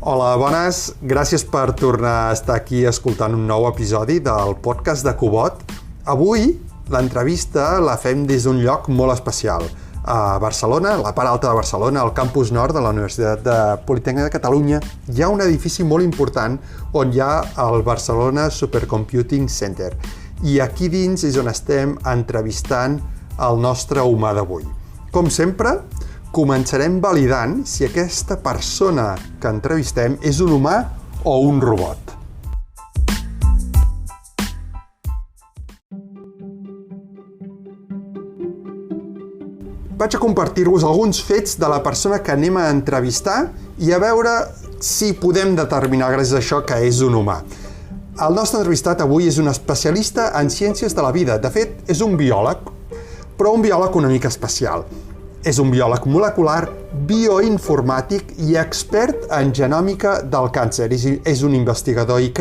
Hola, bones. Gràcies per tornar a estar aquí escoltant un nou episodi del podcast de Cubot. Avui l'entrevista la fem des d'un lloc molt especial. A Barcelona, a la part alta de Barcelona, al campus nord de la Universitat Politècnica de Catalunya, hi ha un edifici molt important on hi ha el Barcelona Supercomputing Center. I aquí dins és on estem entrevistant el nostre humà d'avui. Com sempre, començarem validant si aquesta persona que entrevistem és un humà o un robot. Vaig a compartir-vos alguns fets de la persona que anem a entrevistar i a veure si podem determinar gràcies a això que és un humà. El nostre entrevistat avui és un especialista en ciències de la vida. De fet, és un biòleg, però un biòleg una mica especial. És un biòleg molecular, bioinformàtic i expert en genòmica del càncer. És un investigador i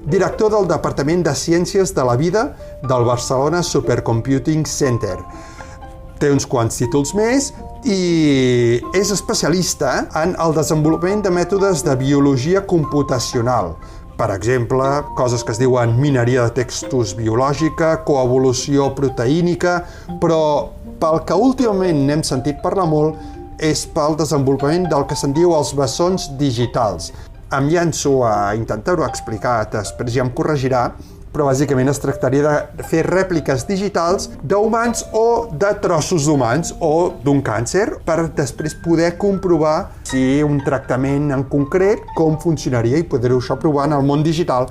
director del Departament de Ciències de la Vida del Barcelona Supercomputing Center. Té uns quants títols més i és especialista en el desenvolupament de mètodes de biologia computacional. Per exemple, coses que es diuen mineria de textos biològica, coevolució proteínica, però pel que últimament n'hem sentit parlar molt és pel desenvolupament del que se'n diu els bessons digitals. Em llanço a intentar-ho explicar, després ja em corregirà, però bàsicament es tractaria de fer rèpliques digitals d'humans o de trossos d'humans o d'un càncer per després poder comprovar si un tractament en concret com funcionaria i poder-ho això provar en el món digital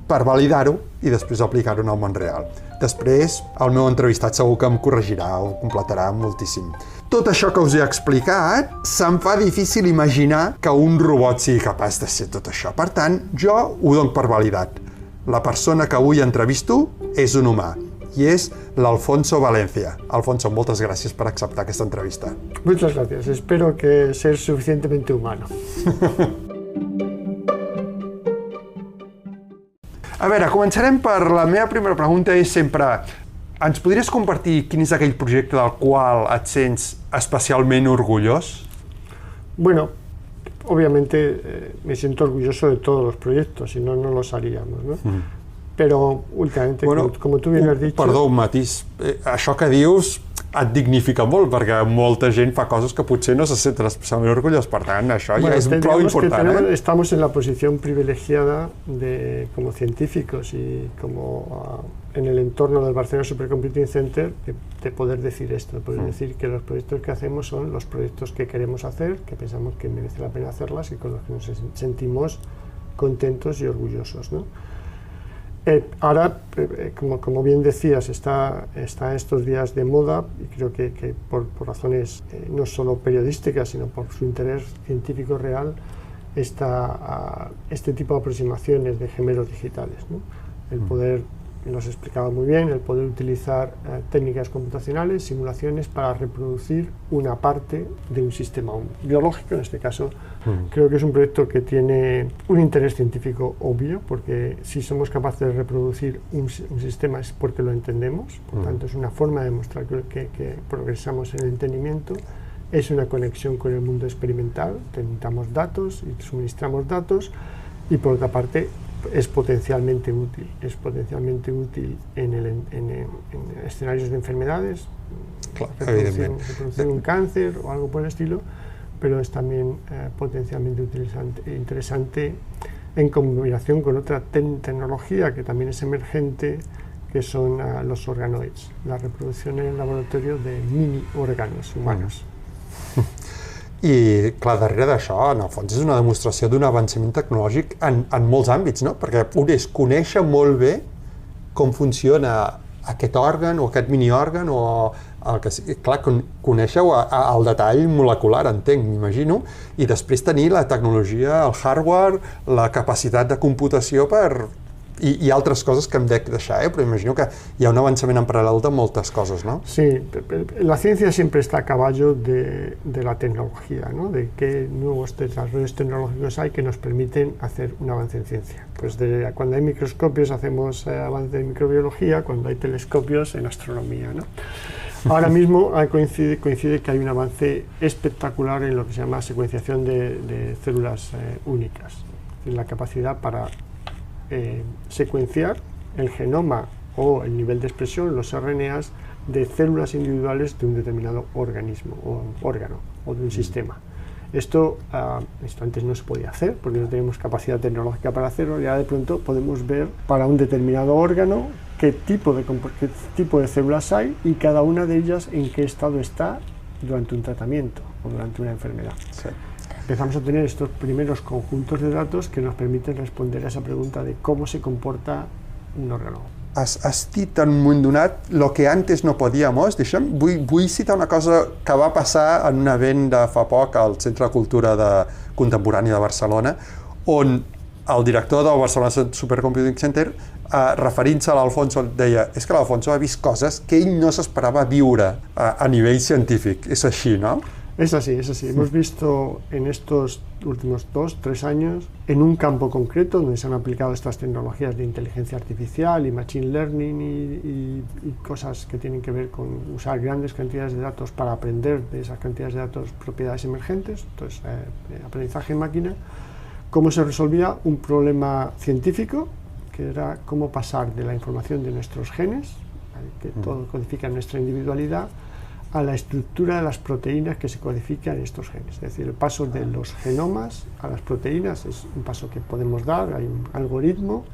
per validar-ho i després aplicar-ho en el món real. Després, el meu entrevistat segur que em corregirà o completarà moltíssim. Tot això que us he explicat, se'm fa difícil imaginar que un robot sigui capaç de ser tot això. Per tant, jo ho dono per validat. La persona que avui entrevisto és un humà i és l'Alfonso Valencia. Alfonso, moltes gràcies per acceptar aquesta entrevista. Muchas gracias. Espero que ser suficientemente humano. A veure, començarem per la meva primera pregunta, és sempre, ens podries compartir quin és aquell projecte del qual et sents especialment orgullós? Bueno, obviamente me siento orgulloso de todos los proyectos, si no, no los haríamos, ¿no? Pero últimamente, bueno, como tú bien has dicho... Perdó, un matís. Això que dius et dignifica molt, perquè molta gent fa coses que potser no se senten especialment orgullós, per tant, això ja és prou important. Estamos en la posición privilegiada como científicos y como en el entorno del Barcelona Supercomputing Center de poder decir esto, de poder decir que los proyectos que hacemos son los proyectos que queremos hacer, que pensamos que merece la pena hacerlas y con los que nos sentimos contentos y orgullosos, ¿no? Ahora, como bien decías, está estos días de moda y creo que por razones no solo periodísticas, sino por su interés científico real, este tipo de aproximaciones de gemelos digitales, ¿no? El poder, lo has explicado muy bien, el poder utilizar técnicas computacionales, simulaciones para reproducir una parte de un sistema biológico, en este caso. Creo que es un proyecto que tiene un interés científico obvio, porque si somos capaces de reproducir un sistema es porque lo entendemos, por tanto es una forma de demostrar que progresamos en el entendimiento, es una conexión con el mundo experimental, necesitamos datos y suministramos datos, y por otra parte es potencialmente útil en escenarios de enfermedades, reproducir un cáncer o algo por el estilo, pero es también potencialmente interesante en combinación con otra tecnología que también es emergente, que son los organoids, la reproducción en el laboratorio de mini órganos humanos. I, clar, darrere d'això, en el fons, és una demostració d'un avançament tecnològic en molts àmbits, no? Perquè un és conèixer molt bé com funciona aquest òrgan o aquest miniòrgan o el que sigui. Clar, conèixer-ho al detall molecular, entenc, m'imagino, i després tenir la tecnologia, el hardware, la capacitat de computació per... I altres coses que hem de deixar, però imagino que hi ha un avançament en paral·lel de moltes coses, ¿no? Sí, la ciencia siempre está a caballo de la tecnología, ¿no? De qué nuevos desarrollos tecnológicos hay que nos permiten hacer un avance en ciencia. Pues cuando hay microscopios hacemos avance en microbiología, cuando hay telescopios en astronomía, ¿no? Ahora mismo coincide que hay un avance espectacular en lo que se llama secuenciación de células únicas, la capacidad para secuenciar el genoma o el nivel de expresión, los RNAs, de células individuales de un determinado organismo o órgano o de un sistema. Esto antes no se podía hacer porque no teníamos capacidad tecnológica para hacerlo, y ahora de pronto podemos ver para un determinado órgano qué tipo de células hay y cada una de ellas en qué estado está durante un tratamiento o durante una enfermedad. Sí. Empezamos a tener estos primeros conjuntos de datos que nos permiten responder a esa pregunta de cómo se comporta un órgano. Has dit en un moment donat el que antes no podíem. Vull citar una cosa que va passar en un event de fa poc al Centre de Cultura Contemporània de Barcelona, on el director del Barcelona Supercomputing Center, referint-se a l'Alfonso, deia que l'Alfonso ha vist coses que ell no s'esperava viure a nivell científic. És així, no? Es así, es así. Hemos visto en estos últimos 2-3 años, en un campo concreto donde se han aplicado estas tecnologías de inteligencia artificial y machine learning y cosas que tienen que ver con usar grandes cantidades de datos para aprender de esas cantidades de datos propiedades emergentes, entonces aprendizaje en máquina, cómo se resolvía un problema científico, que era cómo pasar de la información de nuestros genes, que todo codifica nuestra individualidad, a la estructura de las proteínas que se codifican en estos genes. Es decir, el paso de los genomas a las proteínas es un paso que podemos dar, hay un algoritmo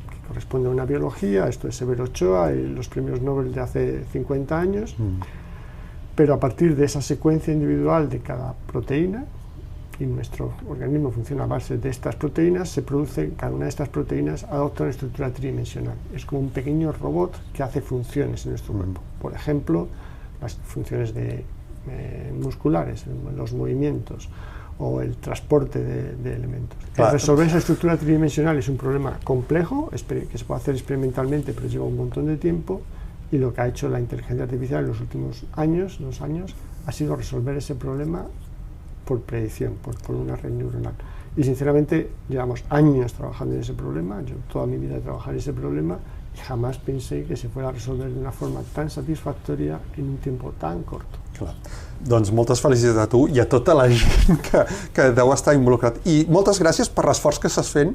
que corresponde a una biología, esto es Severo Ochoa y los premios Nobel de hace 50 años, pero a partir de esa secuencia individual de cada proteína, y nuestro organismo funciona a base de estas proteínas, se produce, cada una de estas proteínas adopta una estructura tridimensional. Es como un pequeño robot que hace funciones en nuestro cuerpo. Por ejemplo, las funciones musculares, los movimientos o el transporte de elementos. Claro. Resolver esa estructura tridimensional es un problema complejo, que se puede hacer experimentalmente, pero lleva un montón de tiempo, y lo que ha hecho la inteligencia artificial en los últimos años, 2 años, ha sido resolver ese problema por predicción, por una red neuronal. Y sinceramente llevamos años trabajando en ese problema, yo toda mi vida he trabajado en ese problema, y jamás pensé que se fuera a resolver de una forma tan satisfactoria en un tiempo tan corto. Clar. Doncs moltes felicitats a tu i a tota la gent que deu estar involucrat. I moltes gràcies per l'esforç que estàs fent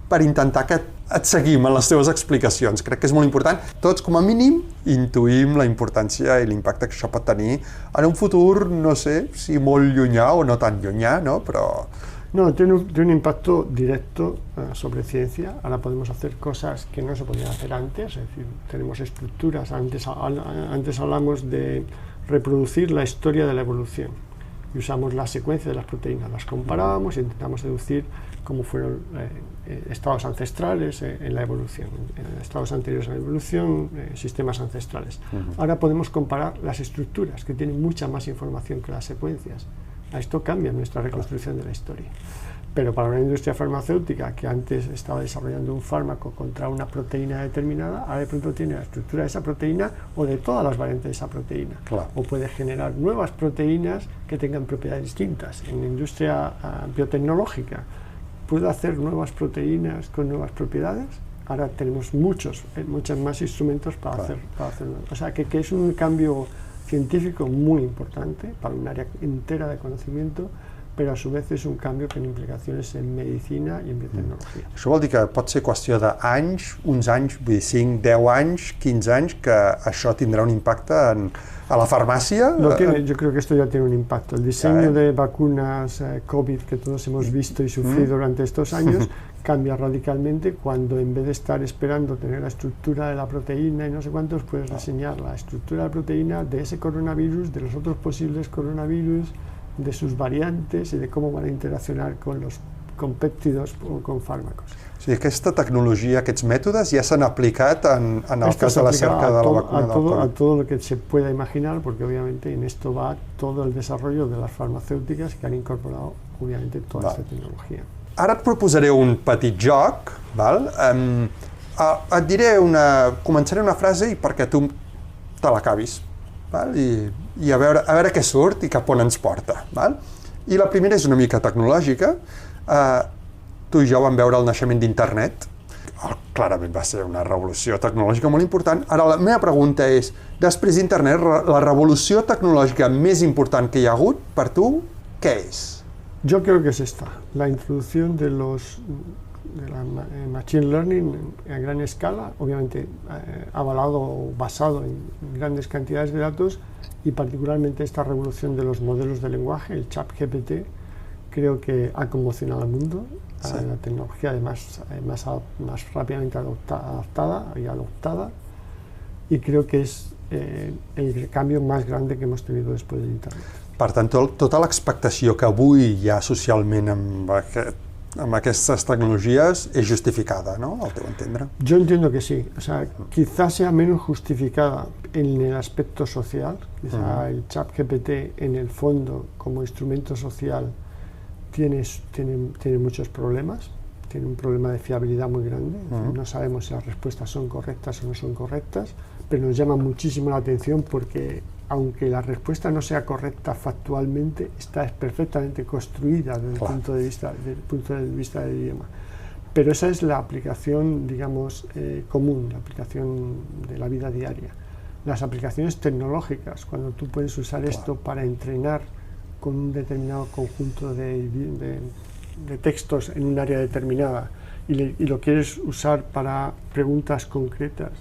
per intentar que et seguim en les teves explicacions. Crec que és molt important. Tots, com a mínim, intuïm la importància i l'impacte que això pot tenir en un futur, no sé si molt llunyà o no tan llunyà, no? Però... No, tiene un impacto directo sobre ciencia. Ahora podemos hacer cosas que no se podían hacer antes, es decir, tenemos estructuras, antes hablamos de reproducir la historia de la evolución y usamos la secuencia de las proteínas, las comparábamos e intentamos deducir cómo fueron estados ancestrales en la evolución, estados anteriores a la evolución, sistemas ancestrales. Ahora podemos comparar las estructuras, que tienen mucha más información que las secuencias. Esto cambia nuestra reconstrucción de la historia. Pero para una industria farmacéutica que antes estaba desarrollando un fármaco contra una proteína determinada, ahora de pronto tiene la estructura de esa proteína o de todas las variantes de esa proteína. Claro. O puede generar nuevas proteínas que tengan propiedades distintas. En la industria biotecnológica, ¿puedo hacer nuevas proteínas con nuevas propiedades? Ahora tenemos muchos más instrumentos para hacerlo. O sea, que es un cambio científico muy importante para un área entera de conocimiento, però a su vez és un canvi que té implicacions en medicina i en biotecnologia. Això vol dir que pot ser qüestió d'anys, uns anys, vull dir 5, 10 anys, 15 anys, que això tindrà un impacte a la farmàcia? Yo creo que esto ya tiene un impacto. El diseño de vacunas COVID que todos hemos visto y sufrido durante estos años cambia radicalmente cuando en vez de estar esperando tener la estructura de la proteína y no sé cuántos, puedes diseñar la estructura de la proteína de ese coronavirus, de los otros posibles coronavirus, de sus variantes y de cómo van a interaccionar con péptidos o con fármacos. O sigui, aquesta tecnologia, aquests mètodes ja s'han aplicat en el cas de la cerca de la vacuna del COVID. A todo lo que se pueda imaginar, porque obviamente en esto va todo el desarrollo de las farmacéuticas que han incorporado obviamente toda esta tecnología. Ara et proposaré un petit joc, val? Et diré començaré una frase i perquè tu te l'acabis, val? I a veure què surt i cap on ens porta, val? I la primera és una mica tecnològica. Tu i jo vam veure el naixement d'internet. clarament va ser una revolució tecnològica molt important. Ara, la meva pregunta és, després d'internet, la revolució tecnològica més important que hi ha hagut, per tu, què és? Yo creo que es esta, la introducción de la Machine Learning a gran escala, obviamente avalado o basado en grandes cantidades de datos, y particularmente esta revolución de los modelos de lenguaje, el ChatGPT, creo que ha conmocionado al mundo. Sí. La tecnología además más rápidamente adaptada y adoptada, y creo que es el cambio más grande que hemos tenido después del Internet. Per tant, tota l'expectació que avui hi ha socialment amb aquestes tecnologies es justificada, ¿no? Al teu entendre. Yo entiendo que sí. O sea, quizás sea menos justificada en el aspecto social. Quizá el ChatGPT, en el fondo, como instrumento social, tiene muchos problemas. Tiene un problema de fiabilidad muy grande. No sabemos si las respuestas son correctas o no son correctas, pero nos llama muchísimo la atención porque, aunque la respuesta no sea correcta factualmente, está perfectamente construida desde el punto de vista del idioma. Pero esa es la aplicación, digamos, común, la aplicación de la vida diaria. Las aplicaciones tecnológicas, cuando tú puedes usar esto para entrenar con un determinado conjunto de textos en un área determinada y lo quieres usar para preguntas concretas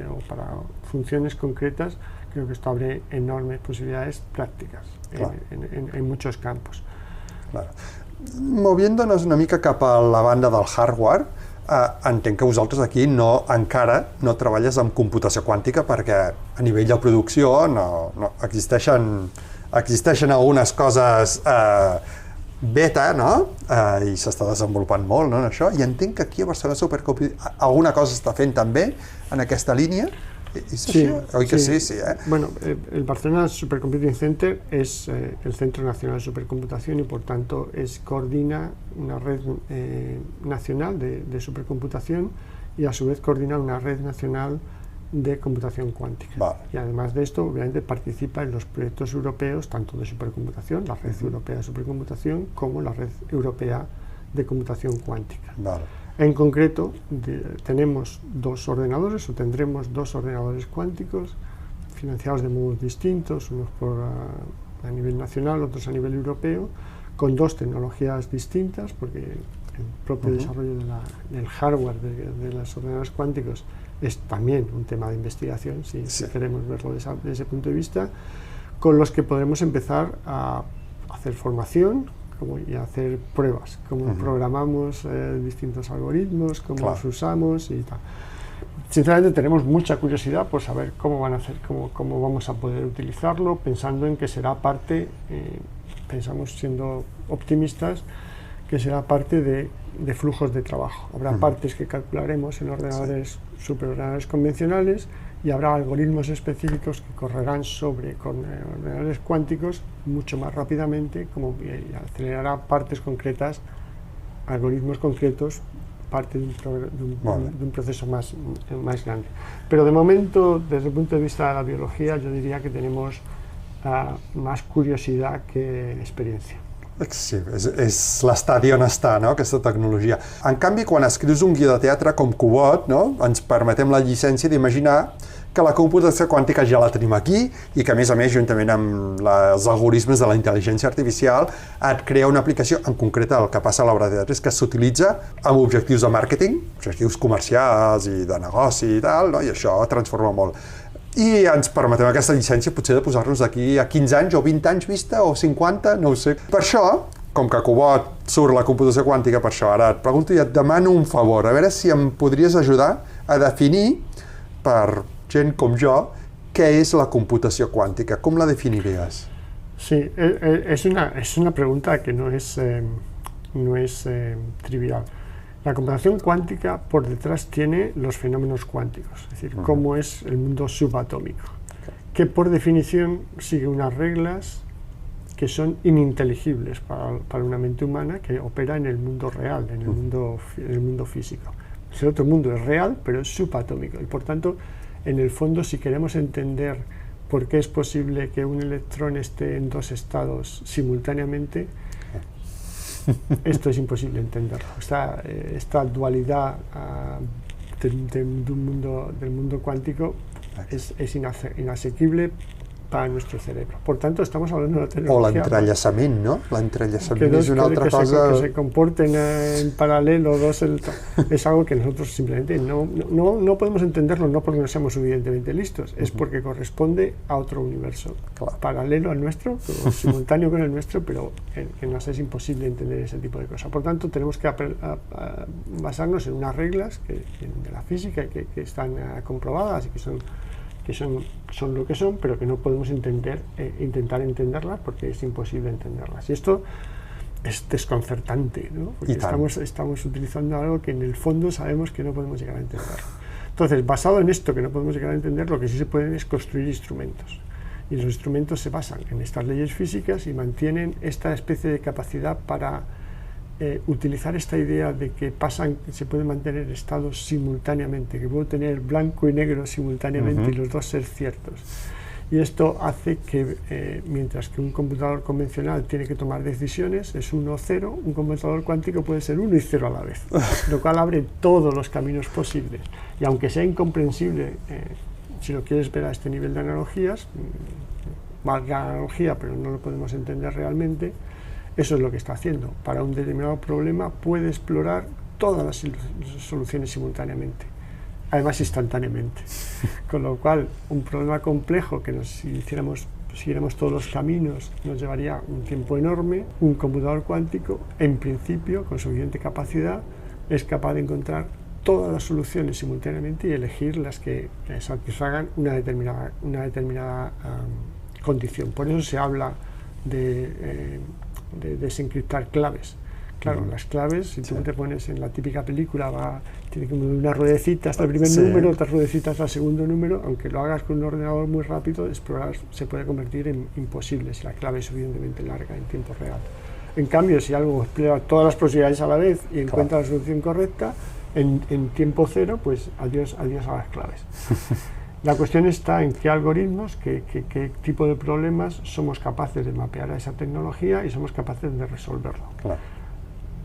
o para funciones concretas, creo que esto abre enormes posibilidades prácticas en muchos campos. Claro. Moviéndonos una mica cap a la banda del hardware, entenc que vosaltres aquí encara no treballes amb computació quàntica perquè a nivell de producció no existeixen algunes coses beta, no? I s'està desenvolupant molt, no, en això, i entenc que aquí a Barcelona Supercomputing alguna cosa està fent també en aquesta línia. Sí, oi que sí, Bueno, el Barcelona Supercomputing Center es el Centro Nacional de Supercomputación y por tanto coordina una red nacional de supercomputación y a su vez coordina una red nacional de computación cuántica. Vale. Y además de esto, obviamente participa en los proyectos europeos, tanto de supercomputación, la Red Europea de Supercomputación, como la Red Europea de Computación Cuántica. Vale. En concreto, tenemos tendremos dos ordenadores cuánticos financiados de modos distintos, unos a nivel nacional, otros a nivel europeo, con dos tecnologías distintas, porque el propio desarrollo del hardware de los ordenadores cuánticos es también un tema de investigación, si queremos verlo desde ese punto de vista, con los que podremos empezar a hacer formación y a hacer pruebas, cómo programamos distintos algoritmos, cómo los usamos y tal. Sinceramente tenemos mucha curiosidad por saber cómo van a hacer, cómo vamos a poder utilizarlo, pensando en que será parte, pensamos siendo optimistas, que será parte de flujos de trabajo. Habrá partes que calcularemos en ordenadores, superordenadores convencionales, y habrá algoritmos específicos que correrán con ordenadores cuánticos mucho más rápidamente, y acelerará partes concretas, algoritmos concretos, parte de un proceso más grande. Pero de momento, desde el punto de vista de la biología, yo diría que tenemos más curiosidad que experiencia. Sí, és l'estadi on està, no?, aquesta tecnologia. En canvi, quan escrius un guió de teatre com Cubot, no?, ens permetem la llicència d'imaginar que la computació quàntica ja la tenim aquí i que, a més, juntament amb els algoritmes de la intel·ligència artificial, et crea una aplicació, en concret el que passa a l'obra de teatre és que s'utilitza amb objectius de màrqueting, objectius comercials i de negoci i tal, no?, i això transforma molt. I ens permetem aquesta llicència potser de posar-nos d'aquí a 15 anys o 20 anys vista o 50, no ho sé. Per això, com que a Cubot surt la computació quàntica, per això ara et pregunto i et demano un favor, a veure si em podries ajudar a definir, per gent com jo, què és la computació quàntica, com la definiries? Sí, es una pregunta que no es trivial. La computación cuántica por detrás tiene los fenómenos cuánticos, es decir, cómo es el mundo subatómico, que por definición sigue unas reglas que son ininteligibles para una mente humana que opera en el mundo real, en el mundo físico. El otro mundo es real, pero es subatómico, y por tanto, en el fondo, si queremos entender por qué es posible que un electrón esté en dos estados simultáneamente, esto es imposible entenderlo. Esta dualidad del mundo cuántico es inasequible para nuestro cerebro. Por tanto, estamos hablando de una tecnología... O l'entrellaçament, no? L'entrellaçament és una altra cosa... Que se comporten en paralelo es algo que nosotros simplemente no podemos entenderlo, no porque no seamos suficientemente listos, es porque corresponde a otro universo paralelo al nuestro, simultáneo con el nuestro, pero que nos es imposible entender ese tipo de cosas. Por tanto, tenemos que basarnos en unas reglas de la física que están comprobadas y que son lo que son, pero que no podemos intentar entenderlas porque es imposible entenderlas. Y esto es desconcertante, ¿no? Porque estamos utilizando algo que en el fondo sabemos que no podemos llegar a entender. Entonces, basado en esto que no podemos llegar a entender, lo que sí se pueden es construir instrumentos. Y los instrumentos se basan en estas leyes físicas y mantienen esta especie de capacidad para utilizar esta idea de que se pueden mantener estados simultáneamente, que puedo tener blanco y negro simultáneamente y los dos ser ciertos. Y esto hace que, mientras que un computador convencional tiene que tomar decisiones, es 1 o 0, un computador cuántico puede ser 1 y 0 a la vez, lo cual abre todos los caminos posibles. Y aunque sea incomprensible, si lo quieres ver a este nivel de analogías, valga la analogía, pero no lo podemos entender realmente, eso es lo que está haciendo. Para un determinado problema puede explorar todas las soluciones simultáneamente, además instantáneamente. Con lo cual, un problema complejo que si siguiéramos todos los caminos nos llevaría un tiempo enorme, un computador cuántico, en principio, con suficiente capacidad, es capaz de encontrar todas las soluciones simultáneamente y elegir las que satisfagan una determinada condición. Por eso se habla de desencriptar claves. Claro, las claves, si tú te pones en la típica película, tiene como una ruedecita hasta el primer número, otra ruedecita hasta el segundo número, aunque lo hagas con un ordenador muy rápido, explorar se puede convertir en imposible si la clave es suficientemente larga en tiempo real. En cambio, si algo explora todas las posibilidades a la vez y encuentra la solución correcta, en tiempo cero, pues adiós a las claves. La cuestión está en qué algoritmos, qué tipo de problemas somos capaces de mapear a esa tecnología y somos capaces de resolverlo. Claro.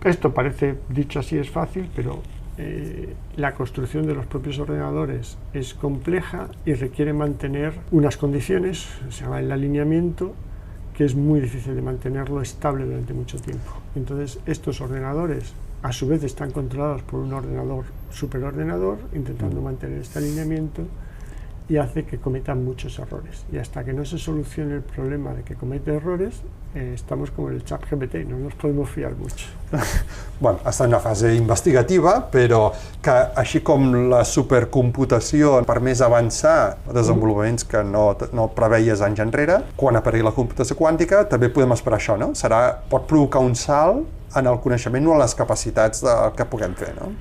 Esto parece, dicho así, es fácil, pero la construcción de los propios ordenadores es compleja y requiere mantener unas condiciones, se llama el alineamiento, que es muy difícil de mantenerlo estable durante mucho tiempo. Entonces, estos ordenadores, a su vez, están controlados por un superordenador, intentando mantener este alineamiento, y hace que cometan muchos errores. Y hasta que no se solucione el problema de que comete errores, estamos como el ChatGPT, no nos podemos fiar mucho. Bueno, està en una fase investigativa, però que així com la supercomputació ha permès avançar desenvolupaments que no preveies anys enrere, quan aparegui la computació quàntica també podem esperar això, no? Pot provocar un salt en el coneixement o en les capacitats que puguem fer, no?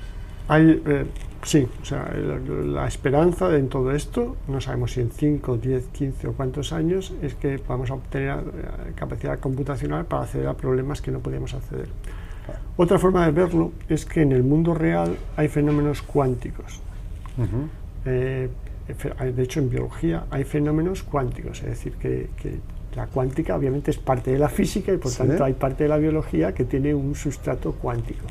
Sí, o sea, la esperanza en todo esto, no sabemos si en 5, 10, 15 o cuántos años, es que podamos obtener capacidad computacional para acceder a problemas que no podíamos acceder. Otra forma de verlo es que en el mundo real hay fenómenos cuánticos. De hecho, en biología hay fenómenos cuánticos, es decir, que la cuántica obviamente es parte de la física y por tanto hay parte de la biología que tiene un sustrato cuántico.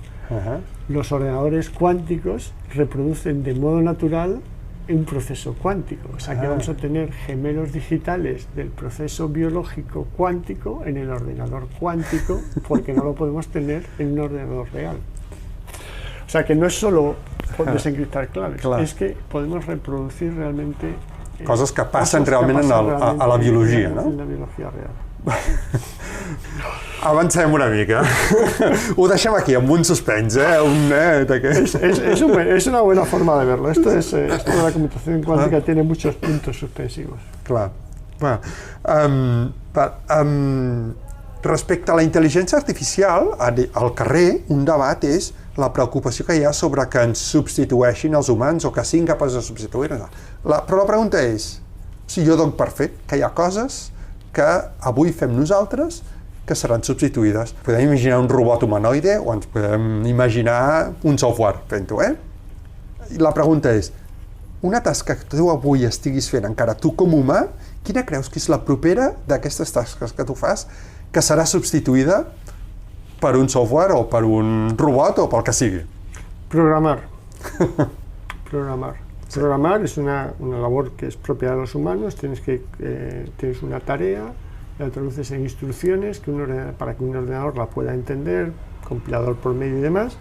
Los ordenadores cuánticos reproducen de modo natural un proceso cuántico, o sea que vamos a tener gemelos digitales del proceso biológico cuántico en el ordenador cuántico porque no lo podemos tener en un ordenador real. O sea que no es solo desencriptar claves, es que podemos reproducir realmente coses que passen realment a la biologia, no? En la biologia real. Avancem una mica. Ho deixem aquí, amb un suspens, Es una buena forma de verlo. Esto de la computación cuántica tiene muchos puntos suspensivos. Clar. Respecte a la intel·ligència artificial, al carrer, un debat és la preocupació que hi ha sobre que ens substitueixin els humans o que siguin capaços de substituir-nos. Però la pregunta és, si jo dono per fet que hi ha coses que avui fem nosaltres que seran substituïdes. Podem imaginar un robot humanoide o ens podem imaginar un software fent-ho, I la pregunta és, una tasca que tu avui estiguis fent encara tu com humà, quina creus que és la propera d'aquestes tasques que tu fas que serà substituïda per un software o per un robot o pel que sigui. Programar. Programar es una labor que es propia de los humanos. Tienes una tarea, la traduces en instrucciones para que un ordenador la pueda entender, compilador por medio y demás,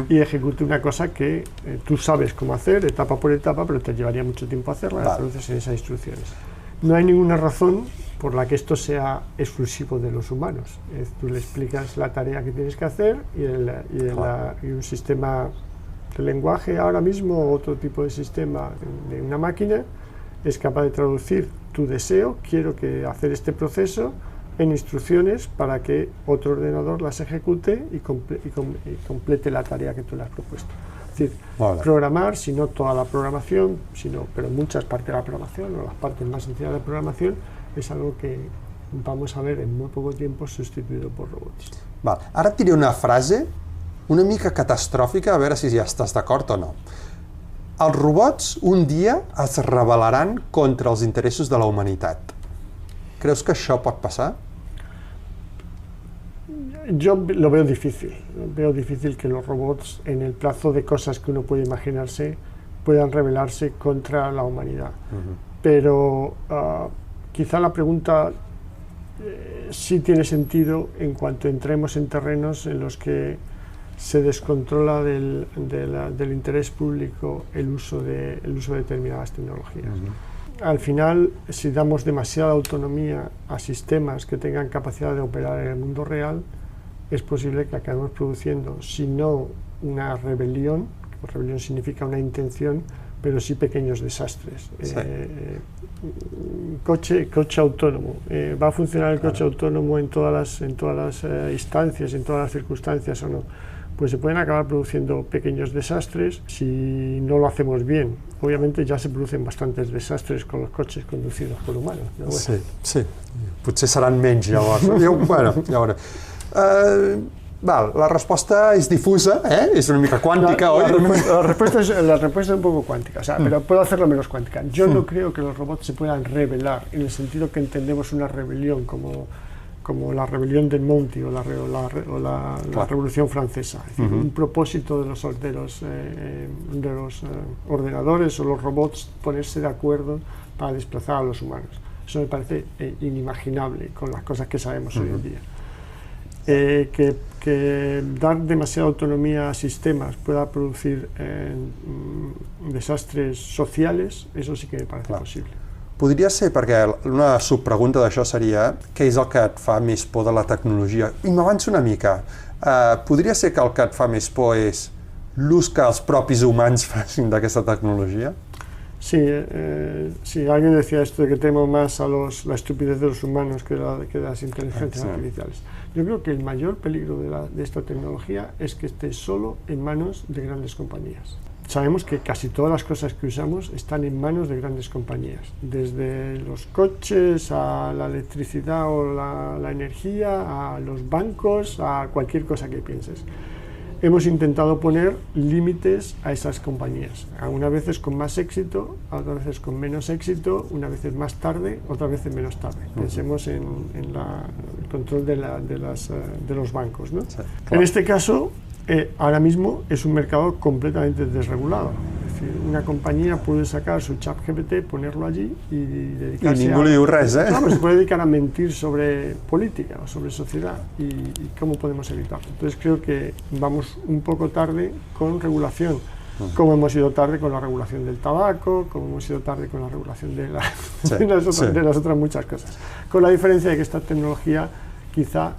y ejecute una cosa que tú sabes cómo hacer, etapa por etapa, pero te llevaría mucho tiempo hacerla, la traduces en esas instrucciones. No hay ninguna razón por la que esto sea exclusivo de los humanos. Tú le explicas la tarea que tienes que hacer y un sistema de lenguaje ahora mismo, otro tipo de sistema de una máquina, es capaz de traducir tu deseo, quiero hacer este proceso, en instrucciones para que otro ordenador las ejecute y complete la tarea que tú le has propuesto. Es decir, programar, si no toda la programación, pero muchas partes de la programación o las partes más sencillas de la programación, es algo que vamos a ver en muy poco tiempo sustituido por robots. Val. Ara et diré una frase una mica catastròfica, a veure si ja estàs d'acord o no. Els robots un dia es rebel·laran contra els interessos de la humanitat. ¿Crees que això pot pasar? Yo lo veo difícil. Veo difícil que los robots, en el plazo de cosas que uno puede imaginarse, puedan rebelarse contra la humanidad. Pero quizá la pregunta sí tiene sentido en cuanto entremos en terrenos en los que se descontrola del interés público el uso de determinadas tecnologías. Al final, si damos demasiada autonomía a sistemas que tengan capacidad de operar en el mundo real, es posible que acabemos produciendo, si no una rebelión, rebelión significa una intención, pero sí pequeños desastres. Sí. Coche autónomo. ¿Va a funcionar el coche autónomo en todas las instancias, en todas las circunstancias o no? Pues se pueden acabar produciendo pequeños desastres si no lo hacemos bien. Obviamente ja se producen bastantes desastres con los coches conducidos por humanos. No? Bueno. Sí. Potser seran menys, llavors. Llavors. La resposta és difusa, és una mica cuántica, ¿o? La respuesta es un poco cuántica, pero puedo hacerlo menos cuántica. Yo no creo que los robots se puedan rebelar en el sentido que entendemos una rebelión como la rebelión del Monty o la Revolución Francesa. Es decir, un propósito de los ordenadores o los robots ponerse de acuerdo para desplazar a los humanos. Eso me parece inimaginable con las cosas que sabemos hoy en día. Que dar demasiada autonomía a sistemas pueda producir desastres sociales, eso sí que me parece posible. Podria ser, perquè una subpregunta d'això seria què és el que et fa més por de la tecnologia? I m'avanço una mica. Podria ser que el que et fa més por és l'ús que els propis humans facin d'aquesta tecnologia? Sí, alguien decía esto de que temo más a la estupidez de los humanos que las inteligencias artificiales. Yo creo que el mayor peligro de esta tecnología es que esté solo en manos de grandes compañías. Sabemos que casi todas las cosas que usamos están en manos de grandes compañías, desde los coches a la electricidad o la energía, a los bancos, a cualquier cosa que pienses. Hemos intentado poner límites a esas compañías, algunas veces con más éxito, otras veces con menos éxito, unas veces más tarde, otras veces menos tarde. Pensemos en el control de los bancos, ¿no? Sí, claro. En este caso, ahora mismo es un mercado completamente desregulado. Es decir, una compañía puede sacar su ChatGPT, ponerlo allí y dedicarse ningú li diu res, Claro, se puede dedicar a mentir sobre política o sobre sociedad y cómo podemos evitarlo. Entonces creo que vamos un poco tarde con regulación, como hemos ido tarde con la regulación del tabaco, como hemos ido tarde con la regulación de las otras muchas cosas. Con la diferencia de que esta tecnología quizá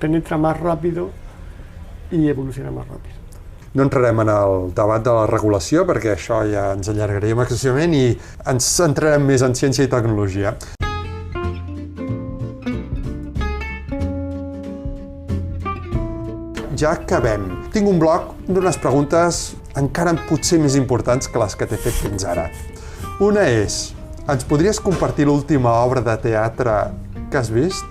penetra más rápido i evoluciona més ràpid. No entrarem en el debat de la regulació perquè això ja ens allargaríem excessivament i ens centrarem més en ciència i tecnologia. Ja acabem. Tinc un bloc d'unes preguntes encara potser més importants que les que t'he fet fins ara. Una és, ens podries compartir l'última obra de teatre que has vist?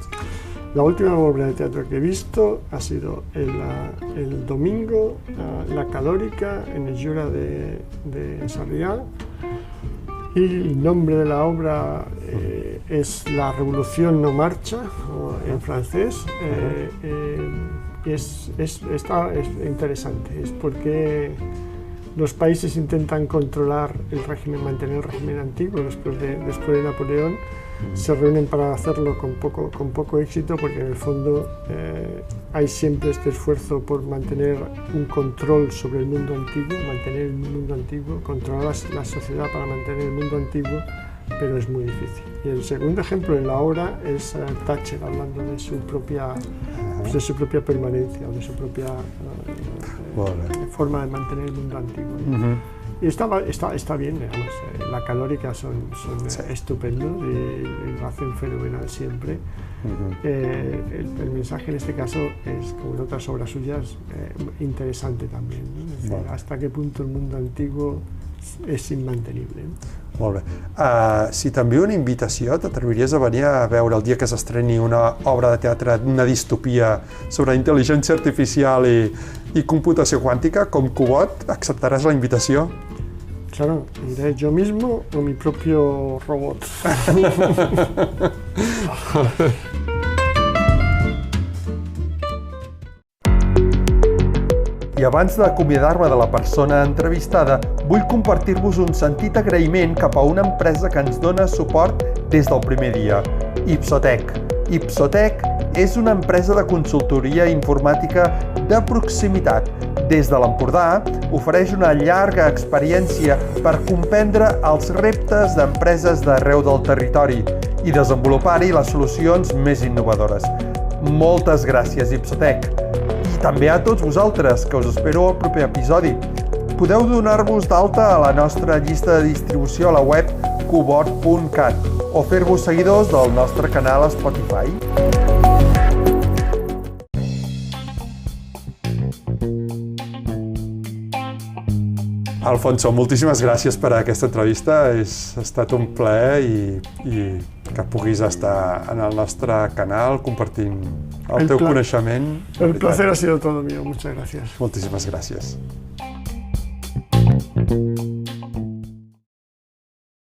La última obra de teatro que he visto ha sido el domingo, La Calórica, en el Jura de Sarriá. Y el nombre de la obra es La Revolución no marcha, en francés. Es interesante, es porque los países intentan controlar el régimen, mantener el régimen antiguo después de Napoleón. Se reúnen para hacerlo con poco éxito, porque en el fondo hay siempre este esfuerzo por mantener un control sobre el mundo antiguo, controlar la sociedad para mantener el mundo antiguo, pero es muy difícil. Y el segundo ejemplo en la obra es Thatcher hablando de su propia permanencia, o de su propia forma de mantener el mundo antiguo. Y está bien, digamos, la calórica son estupendos y lo hacen fenomenal siempre. El mensaje en este caso es, como en otras obras suyas, interesante también, ¿no? Es decir, hasta qué punto el mundo antiguo és immantenible. Molt bé. Si t'envio una invitació, t'atreviries a venir a veure el dia que s'estreni una obra de teatre, una distopia sobre intel·ligència artificial i computació quàntica, com Cubot? Acceptaràs la invitació? Claro, iré yo mismo o mi propio robot. I abans d'acomiadar-me de la persona entrevistada, vull compartir-vos un sentit agraïment cap a una empresa que ens dona suport des del primer dia, Ipsotec. Ipsotec és una empresa de consultoria informàtica de proximitat. Des de l'Empordà, ofereix una llarga experiència per comprendre els reptes d'empreses d'arreu del territori i desenvolupar-hi les solucions més innovadores. Moltes gràcies, Ipsotec! I també a tots vosaltres, que us espero al proper episodi. Podeu donar-vos d'alta a la nostra llista de distribució a la web cubot.cat o fer-vos seguidors del nostre canal a Spotify. Alfonso, moltíssimes gràcies per aquesta entrevista. Ha estat un plaer i que puguis estar en el nostre canal compartint el teu coneixement. El placer ha sido todo mío. Muchas gracias. Moltíssimes gràcies.